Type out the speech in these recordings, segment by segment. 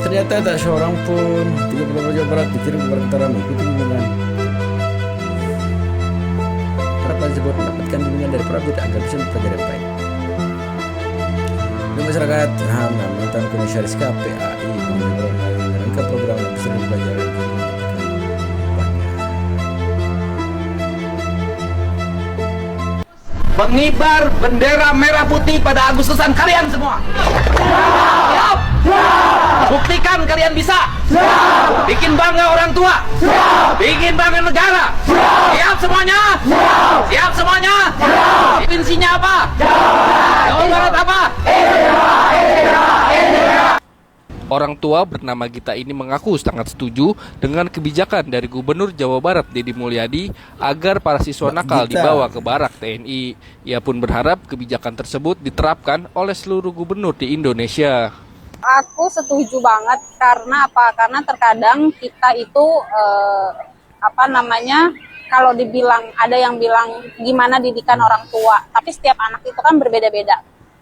ternyata tak seorang pun 30 Jawa Barat dikirim ke Karangtara mengikuti bimbingan. Harapan tersebut mendapatkan bimbingan dari Prabu agar bisa mempelajari yang baik. Di masyarakat HAM dan mantan komisaris KPAI mereka program yang bisa dipelajari. Pengibar bendera merah putih pada Agustusan kalian semua. Siap. Buktikan kalian bisa. Bikin bangga orang tua. Bikin bangga negara. Siap semuanya. Siap semuanya. Provinsinya apa? Jawa Barat apa? Orang tua bernama Gita ini mengaku sangat setuju dengan kebijakan dari Gubernur Jawa Barat Deddy Mulyadi agar para siswa nakal dibawa ke barak TNI. Ia pun berharap kebijakan tersebut diterapkan oleh seluruh gubernur di Indonesia. Aku setuju banget karena apa? Karena terkadang kita itu kalau dibilang ada yang bilang gimana didikan orang tua, tapi setiap anak itu kan berbeda-beda.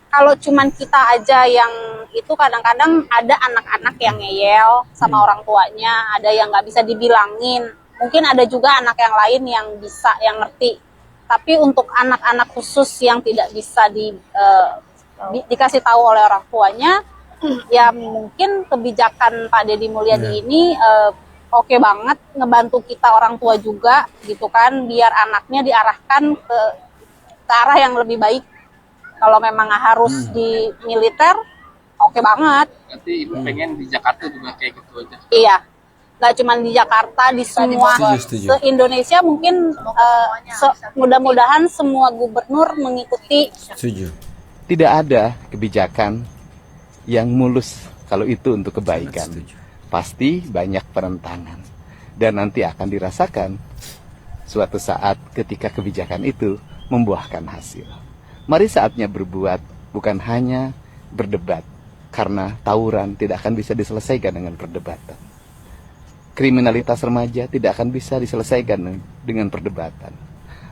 Kalau cuman kita aja yang itu kadang-kadang ada anak-anak yang ngeyel sama orang tuanya, ada yang nggak bisa dibilangin. Mungkin ada juga anak yang lain yang bisa, yang ngerti. Tapi untuk anak-anak khusus yang tidak bisa dikasih tahu oleh orang tuanya, ya mungkin kebijakan Pak Deddy Mulyadi ini oke banget, ngebantu kita orang tua juga gitu kan, biar anaknya diarahkan ke arah yang lebih baik. Kalau memang harus di militer, oke banget. Berarti Ibu pengen di Jakarta juga kayak gitu aja? Iya, nggak cuma di Jakarta, di semua se-Indonesia mungkin mudah-mudahan semua gubernur mengikuti. Setuju. Tidak ada kebijakan yang mulus kalau itu untuk kebaikan. Pasti banyak perentangan. Dan nanti akan dirasakan suatu saat ketika kebijakan itu membuahkan hasil. Mari saatnya berbuat, bukan hanya berdebat, karena tawuran tidak akan bisa diselesaikan dengan perdebatan. Kriminalitas remaja tidak akan bisa diselesaikan dengan perdebatan.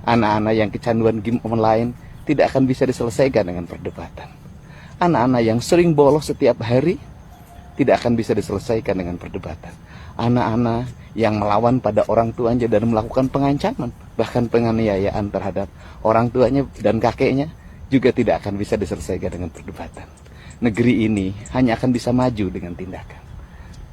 Anak-anak yang kecanduan game online tidak akan bisa diselesaikan dengan perdebatan. Anak-anak yang sering bolos setiap hari tidak akan bisa diselesaikan dengan perdebatan. Anak-anak yang melawan pada orang tuanya dan melakukan pengancaman, bahkan penganiayaan terhadap orang tuanya dan kakeknya, juga tidak akan bisa diselesaikan dengan perdebatan. Negeri ini hanya akan bisa maju dengan tindakan.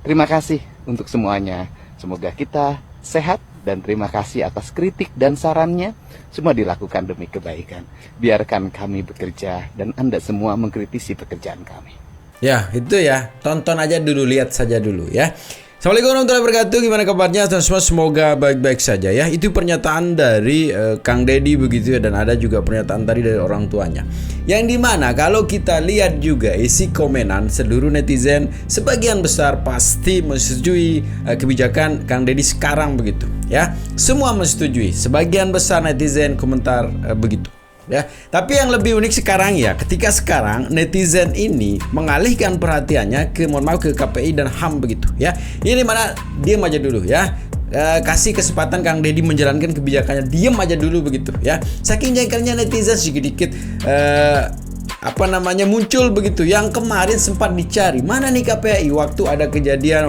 Terima kasih untuk semuanya. Semoga kita sehat dan terima kasih atas kritik dan sarannya. Semua dilakukan demi kebaikan. Biarkan kami bekerja dan Anda semua mengkritisi pekerjaan kami. Ya, itu ya. Tonton aja dulu, lihat saja dulu ya. Assalamualaikum warahmatullahi wabarakatuh. Gimana kabarnya teman-teman? Semoga baik-baik saja ya. Itu pernyataan dari Kang Deddy begitu ya, dan ada juga pernyataan tadi dari orang tuanya. Yang dimana kalau kita lihat juga isi komenan seluruh netizen sebagian besar pasti menyetujui kebijakan Kang Deddy sekarang begitu ya. Semua menyetujui. Sebagian besar netizen komentar begitu. Ya, tapi yang lebih unik sekarang ya, ketika sekarang netizen ini mengalihkan perhatiannya ke KPI dan HAM begitu ya. Ini mana diam aja dulu ya. Kasih kesempatan Kang Deddy menjalankan kebijakannya, diam aja dulu begitu ya. Saking jengkelnya netizen sedikit muncul begitu. Yang kemarin sempat dicari mana nih KPI waktu ada kejadian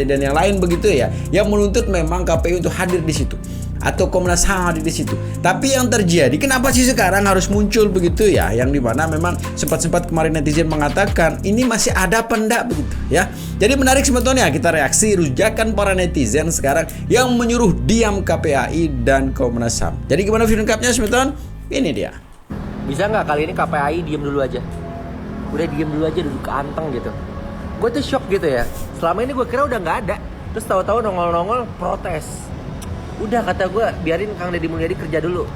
yang lain begitu ya, yang menuntut memang KPI untuk hadir di situ atau Komnas HAM hadir di situ. Tapi yang terjadi, kenapa sih sekarang harus muncul begitu ya? Yang dimana memang sempat kemarin netizen mengatakan ini masih ada apa enggak begitu ya. Jadi menarik sebetulnya kita reaksi rujakan para netizen sekarang yang menyuruh diam KPAI dan Komnas HAM. Jadi gimana video lengkapnya sebetulnya? Ini dia. Bisa nggak kali ini KPAI diem dulu aja? Udah diem dulu aja, duduk anteng gitu. Gue tuh shock gitu ya. Selama ini gue kira udah nggak ada. Terus tahu-tahu nongol-nongol protes. Udah kata gue, biarin Kang Deddy Mulyadi kerja dulu.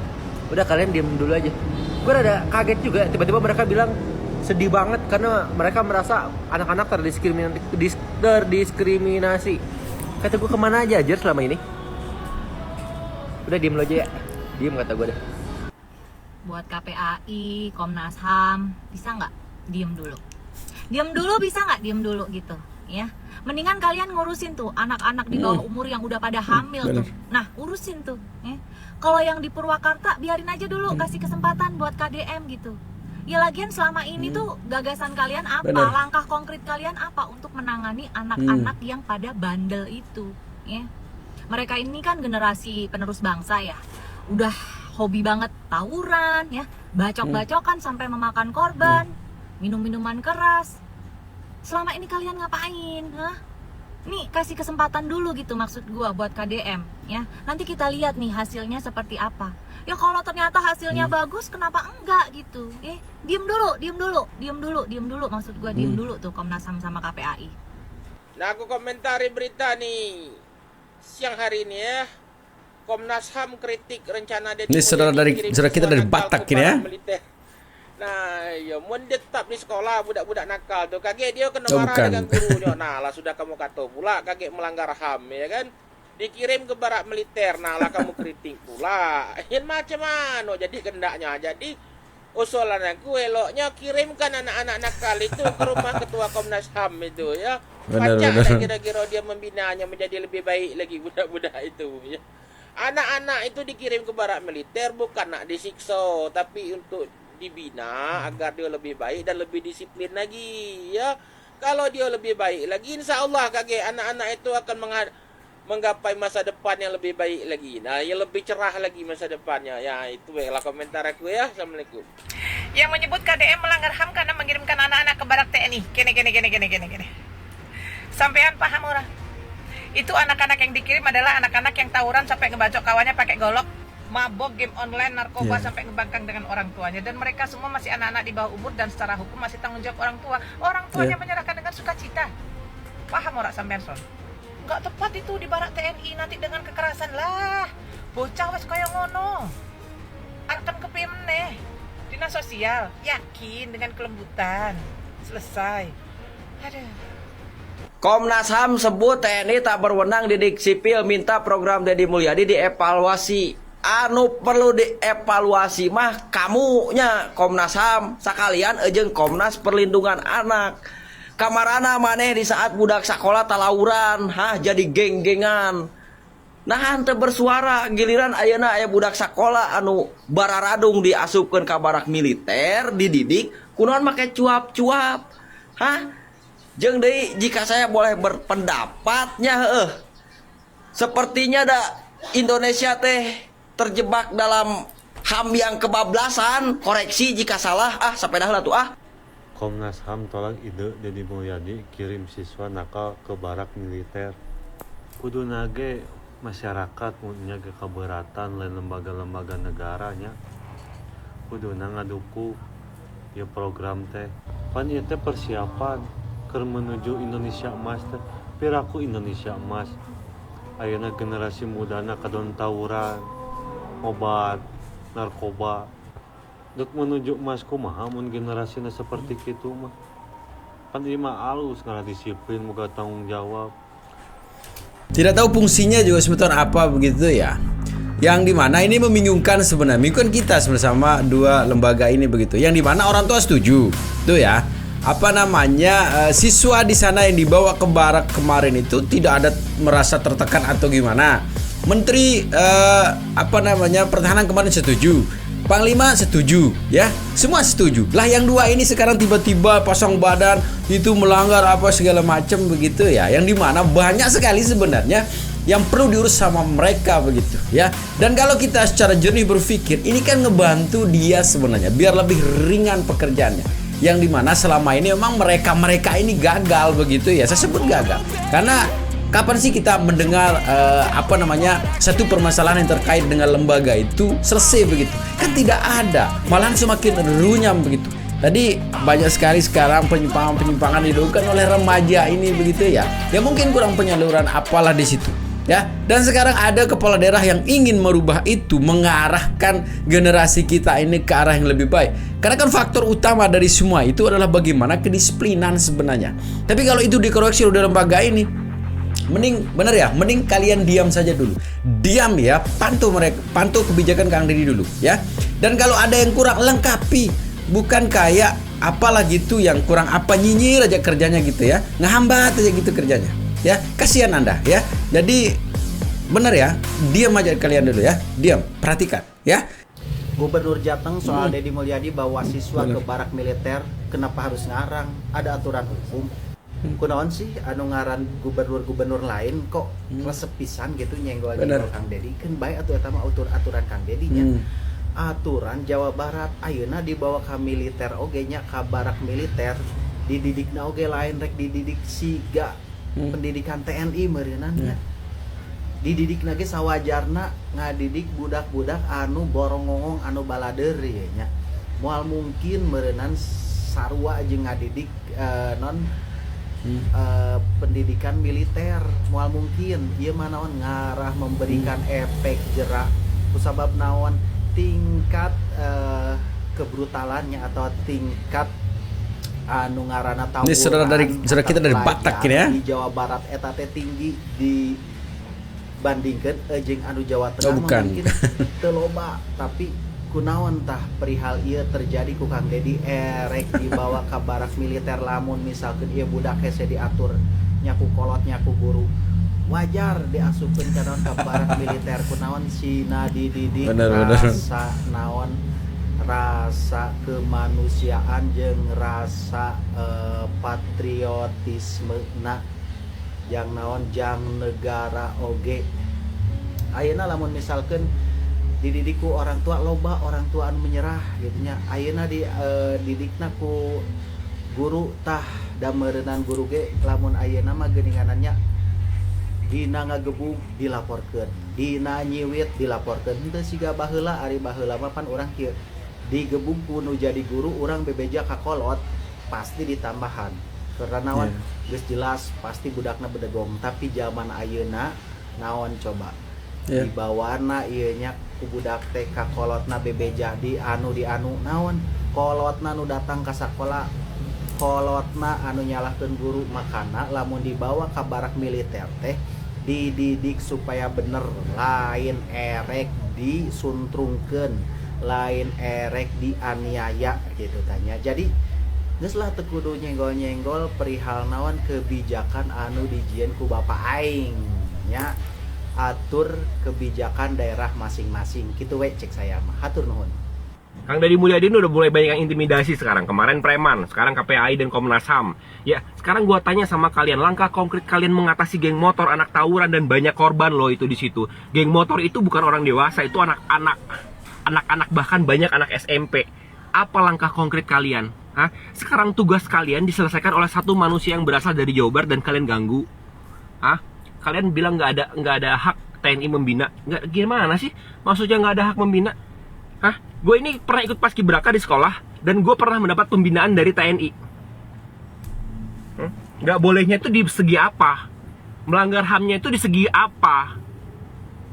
Udah kalian diem dulu aja. Gue rada kaget juga, tiba-tiba mereka bilang sedih banget karena mereka merasa anak-anak terdiskriminasi. Kata gue, kemana aja selama ini? Udah diem dulu aja ya. Diem kata gue deh. Buat KPAI, Komnas HAM, bisa nggak diem dulu? Diem dulu bisa nggak diem dulu gitu ya? Mendingan kalian ngurusin tuh anak-anak di bawah umur yang udah pada hamil tuh. Nah, urusin tuh ya. Kalau yang di Purwakarta biarin aja dulu, kasih kesempatan buat KDM gitu. Ya lagian selama ini tuh gagasan kalian apa? Bener. Langkah konkret kalian apa untuk menangani anak-anak yang pada bandel itu? Ya, mereka ini kan generasi penerus bangsa ya. Udah hobi banget tawuran ya, bacok-bacokan sampai memakan korban, minum-minuman keras. Selama ini kalian ngapain? Hah? Nih kasih kesempatan dulu gitu maksud gua buat KDM ya. Nanti kita lihat nih hasilnya seperti apa. Ya kalau ternyata hasilnya bagus, kenapa enggak gitu? Diem dulu maksud gua diem dulu tuh Komnas HAM sama KPAI. Nah, aku komentari berita nih siang hari ini ya. Komnas HAM kritik rencana Deddy Ini saudara Mulyadi kirim saudara kita siswa dari nakal Batak ke ini ya. barak militer. Nah, ya mun tetap di sekolah budak-budak nakal tuh kaget dia kena Oh, marah bukan. dengan gurunya. Nah, lah sudah kamu kata pula kaget melanggar HAM ya kan. Dikirim ke barak militer, nah lah kamu kritik pula. Yang macam mana jadi kendaknya. Jadi usulan aku eloknya kirimkan anak-anak nakal itu ke rumah ketua Komnas HAM itu ya. Benar, Pajak benar. lah kira-kira dia membinanya menjadi lebih baik lagi budak-budak itu ya. Anak-anak itu dikirim ke barak militer bukan nak disiksa, tapi untuk dibina agar dia lebih baik dan lebih disiplin lagi ya. Kalau dia lebih baik lagi, insya Allah kakek anak-anak itu akan menggapai masa depan yang lebih baik lagi. Nah, yang lebih cerah lagi masa depannya. Ya, itu baiklah komentar aku ya. Assalamualaikum. Yang menyebut KDM melanggar HAM karena mengirimkan anak-anak ke barak TNI. Gini. Sampean paham orang? Itu anak-anak yang dikirim adalah anak-anak yang tawuran sampai ngebacok kawannya pakai golok, mabok, game online, narkoba sampai ngebangkang dengan orang tuanya. Dan mereka semua masih anak-anak di bawah umur dan secara hukum masih tanggung jawab orang tua. Orang tuanya menyerahkan dengan sukacita. Paham orang sampean son? Nggak tepat itu di barak TNI nanti dengan kekerasan lah. Bocah wes kaya ngono. Akan kepiye meneh? Dinas sosial yakin dengan kelembutan. Selesai. Aduh. Komnas HAM sebut TNI tak berwenang didik sipil, minta program Deddy Mulyadi dievaluasi. Anu perlu dievaluasi mah kamunya Komnas HAM, sakalian ejeng Komnas Perlindungan Anak. Kamarana maneh di saat budak sekolah talawuran, jadi geng-gengan. Nah hante bersuara giliran ayeuna aya budak sekolah anu bararadung diasupkeun ka barak militer, dididik kunaon make cuap-cuap. Jeung deui jika saya boleh berpendapatnya sepertinya Indonesia teh terjebak dalam HAM yang kebablasan. Koreksi jika salah, sampai dah lah tuh Komnas HAM tolak ide Deddy Mulyadi kirim siswa nakal ke barak militer. Kudu nage masyarakat punya keberatan lain lembaga-lembaga negaranya. Kudu ngaduku ya program teh. Pan ieu teh persiapan keur menuju Indonesia Emas teh. Piraku Indonesia Emas. Ayeuna generasi mudana kadon tawuran, obat, narkoba. Dek menuju emas kumaha mun generasina seperti kitu mah. Kan ieu mah alus ngara disiplin boga tanggung jawab. Tidak tahu fungsinya juga sebetulnya apa begitu ya. Yang dimana ini membingungkan sebenarnya. Membingungkan kita bersama dua lembaga ini begitu. Yang dimana orang tua setuju, tuh ya. Apa namanya siswa di sana yang dibawa ke barak kemarin itu tidak ada merasa tertekan atau gimana. Menteri pertahanan kemarin setuju. Panglima setuju, ya, semua setuju. Lah yang dua ini sekarang tiba-tiba pasang badan itu melanggar apa segala macam begitu ya. Yang dimana banyak sekali sebenarnya yang perlu diurus sama mereka begitu ya. Dan kalau kita secara jernih berpikir, ini kan ngebantu dia sebenarnya biar lebih ringan pekerjaannya. Yang dimana selama ini memang mereka ini gagal begitu ya. Saya sebut gagal karena kapan sih kita mendengar satu permasalahan yang terkait dengan lembaga itu selesai begitu? Kan tidak ada, malahan semakin runyam begitu. Tadi banyak sekali sekarang penyimpangan dilakukan oleh remaja ini begitu ya. Ya mungkin kurang penyaluran apalah di situ. Ya, dan sekarang ada kepala daerah yang ingin merubah itu, mengarahkan generasi kita ini ke arah yang lebih baik. Karena kan faktor utama dari semua itu adalah bagaimana kedisiplinan sebenarnya. Tapi kalau itu dikoreksi oleh lembaga ini, mending kalian diam saja dulu. Diam ya, pantau kebijakan Kang Deddy dulu ya. Dan kalau ada yang kurang lengkapi, bukan kayak apalah gitu yang kurang apa nyinyir aja kerjanya gitu ya. Ngehambat aja gitu kerjanya. Ya, kasihan Anda ya. Jadi benar ya, diam aja kalian dulu ya. Diam, perhatikan ya. Gubernur Jateng soal Deddy Mulyadi bawa siswa ke barak militer, kenapa harus ngarang? Ada aturan hukum. Kunaon sih anu ngaran gubernur-gubernur lain kok resep pisan gitu nyenggol Kang Deddy. Kan bae atuh eta mah aturan Kang Deddy nya. Aturan Jawa Barat ayeuna dibawa ka militer oge nya, ka barak militer dididikna oge lain rek dididik siga pendidikan TNI meureunna nya. Dididik lagi sawajarna ngadidik budak-budak anu borongongong anu balader ya nya. Moal mungkin meureunnan sarua jeung ngadidik pendidikan militer moal mungkin ieu mah naon ngarah memberikan efek jerak kusabab naon tingkat kebrutalannya atau tingkat anu ngaranna tawuran. Ini saudara kita dari Batak ini ya. Di Jawa Barat eta teh tinggi dibandingkeun jeung anu Jawa Tengah mungkin teu loba, tapi kunaon tah perihal ieu terjadi ku Kang Deddy erek dibawa ka barak militer lamun misalkeun ieu budak hese diatur nyaku kolot nyaku guru wajar diasupkeun ka barak militer kunaon sina dididik rasa naon rasa kemanusiaan jeung rasa patriotisme yang naon jang negara oge. Ayeuna lamun misalkeun dididikku orang tua loba orang tua anu menyerah gitu nya. Ayeuna didikna ku guru tah da meureunnan guru ge lamun ayeuna mah geuninganannya dina ngagebug dilaporkeun, dina nyiwit dilaporkeun. Henteu siga baheula, ari baheula mah pan urang kieu digebug ku nu jadi guru urang bebeja ka kolot pasti ditambahan. Karena naon geus jelas pasti budakna bedegong, tapi zaman ayeuna naon coba dibawana ieu nya ku budak teh ka kolotna bebeja di anu naon kolotna nu datang ka sakola kolotna anu nyalahkeun guru. Makana lamun dibawa ka barak militer teh dididik supaya bener, lain erek disuntrungkeun, lain erek dianiaya gitu tanya. Jadi geus lah teu kudu nyenggol-nyenggol perihal naon kebijakan anu dijieun ku Bapak aing nya. Atur kebijakan daerah masing-masing gitu we cek saya mah. Hatur nuhun. Kang Deddy Mulyadi udah mulai banyak yang intimidasi sekarang. Kemarin preman, sekarang KPAI dan Komnas HAM. Ya, sekarang gua tanya sama kalian, langkah konkret kalian mengatasi geng motor, anak tawuran dan banyak korban loh itu di situ. Geng motor itu bukan orang dewasa, itu anak-anak bahkan banyak anak SMP. Apa langkah konkret kalian? Hah? Sekarang tugas kalian diselesaikan oleh satu manusia yang berasal dari Jawa Barat dan kalian ganggu. Hah? Kalian bilang nggak ada hak TNI membina. Nggak, gimana sih? Maksudnya nggak ada hak membina? Hah? Gue ini pernah ikut paskibraka di sekolah dan gue pernah mendapat pembinaan dari TNI. Nggak bolehnya itu di segi apa? Melanggar HAM-nya itu di segi apa?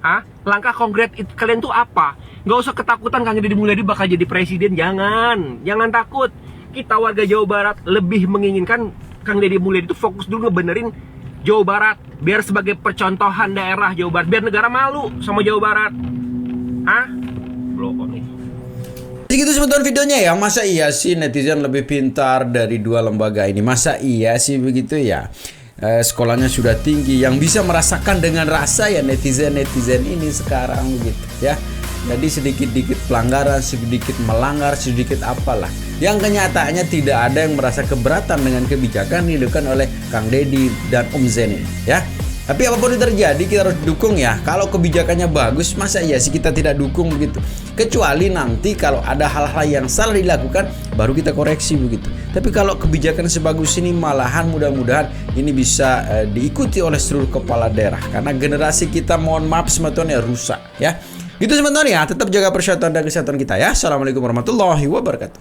Hah? Langkah konkret kalian tuh apa? Nggak usah ketakutan Kang Deddy Mulyadi bakal jadi presiden. Jangan takut. Kita warga Jawa Barat lebih menginginkan Kang Deddy Mulyadi itu fokus dulu ngebenerin Jawa Barat, biar sebagai percontohan daerah Jawa Barat, biar negara malu sama Jawa Barat. Hah? Blokon nih. Segitu sebetulnya videonya ya. Masa iya sih netizen lebih pintar dari dua lembaga ini? Masa iya sih begitu ya? Sekolahnya sudah tinggi, yang bisa merasakan dengan rasa ya netizen ini sekarang begitu ya. Jadi sedikit-sedikit pelanggaran, sedikit melanggar, sedikit apalah. Yang kenyataannya tidak ada yang merasa keberatan dengan kebijakan yang dilakukan oleh Kang Deddy dan Om Zen ini ya. Tapi apapun yang terjadi kita harus dukung ya. Kalau kebijakannya bagus, masa iya sih kita tidak dukung begitu? Kecuali nanti kalau ada hal-hal yang salah dilakukan, baru kita koreksi begitu. Tapi kalau kebijakan sebagus ini, malahan mudah-mudahan ini bisa diikuti oleh seluruh kepala daerah. Karena generasi kita mohon maaf sebetulnya rusak ya. Gitu teman-teman ya, tetap jaga kesehatan dan kesehatan kita ya. Assalamualaikum warahmatullahi wabarakatuh.